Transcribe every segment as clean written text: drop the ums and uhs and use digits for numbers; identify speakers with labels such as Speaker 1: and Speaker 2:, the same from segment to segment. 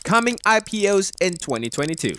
Speaker 1: Upcoming IPOs in 2022.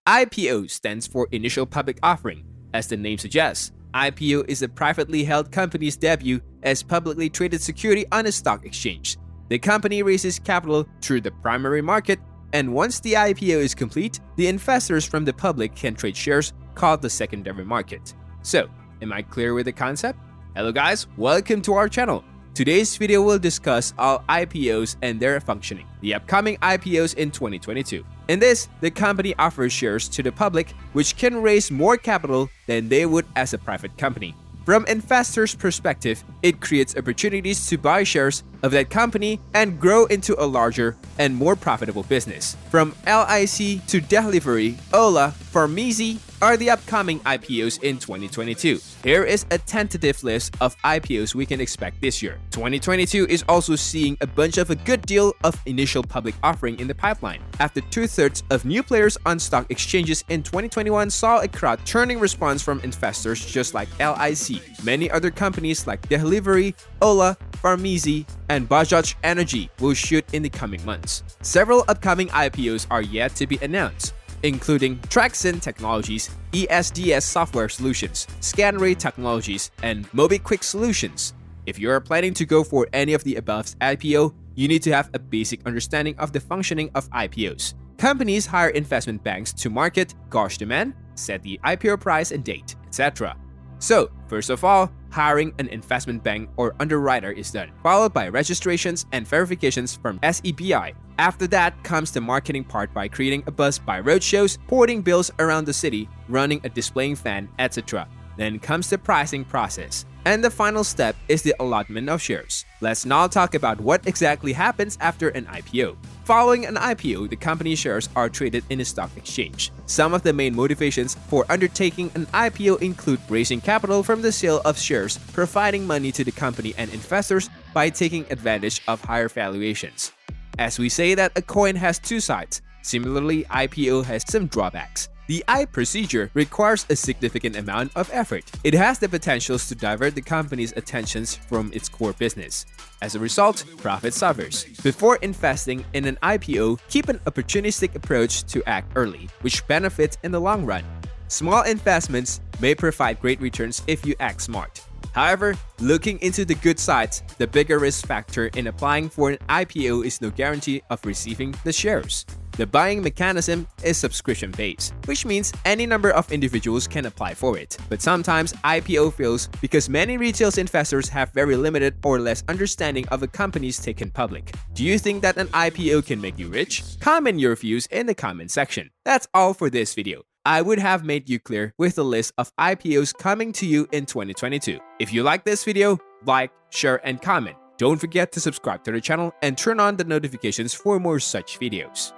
Speaker 1: IPO stands for Initial Public Offering. As the name suggests, IPO is a privately held company's debut as publicly traded security on a stock exchange. The company raises capital through the primary market, and once the IPO is complete, the investors from the public can trade shares called the secondary market. So, am I clear with the concept? Hello guys, welcome to our channel. Today's video will discuss all IPOs and their functioning, the upcoming IPOs in 2022. In this, the company offers shares to the public which can raise more capital than they would as a private company. From investors' perspective, it creates opportunities to buy shares of that company and grow into a larger and more profitable business. From LIC to Delivery, Ola, Farmizi are the upcoming IPOs in 2022. Here is a tentative list of IPOs we can expect this year. 2022 is also seeing a bunch of a good deal of initial public offering in the pipeline. After 2/3 of new players on stock exchanges in 2021 saw a crowd-turning response from investors just like LIC. Many other companies like Delivery, Ola, Farmizi, and Bajaj Energy will shoot in the coming months. Several upcoming IPOs are yet to be announced, including Traxin Technologies, ESDS Software Solutions, Scanray Technologies, and MobiQuick Solutions. If you are planning to go for any of the above IPO, you need to have a basic understanding of the functioning of IPOs. Companies hire investment banks to market, gauge demand, set the IPO price and date, etc. So, first of all, hiring an investment bank or underwriter is done, followed by registrations and verifications from SEBI. After that comes the marketing part by creating a buzz by roadshows, porting bills around the city, running a displaying fan, etc. Then comes the pricing process. And the final step is the allotment of shares. Let's now talk about what exactly happens after an IPO. Following an IPO, the company shares are traded in a stock exchange. Some of the main motivations for undertaking an IPO include raising capital from the sale of shares, providing money to the company and investors by taking advantage of higher valuations. As we say that a coin has two sides, similarly IPO has some drawbacks. The IPO procedure requires a significant amount of effort. It has the potentials to divert the company's attentions from its core business. As a result, profit suffers. Before investing in an IPO, keep an opportunistic approach to act early, which benefits in the long run. Small investments may provide great returns if you act smart. However, looking into the good sides, the bigger risk factor in applying for an IPO is no guarantee of receiving the shares. The buying mechanism is subscription-based, which means any number of individuals can apply for it. But sometimes IPO fails because many retail investors have very limited or less understanding of a company's taken public. Do you think that an IPO can make you rich? Comment your views in the comment section. That's all for this video. I would have made you clear with the list of IPOs coming to you in 2022. If you like this video, like, share, and comment. Don't forget to subscribe to the channel and turn on the notifications for more such videos.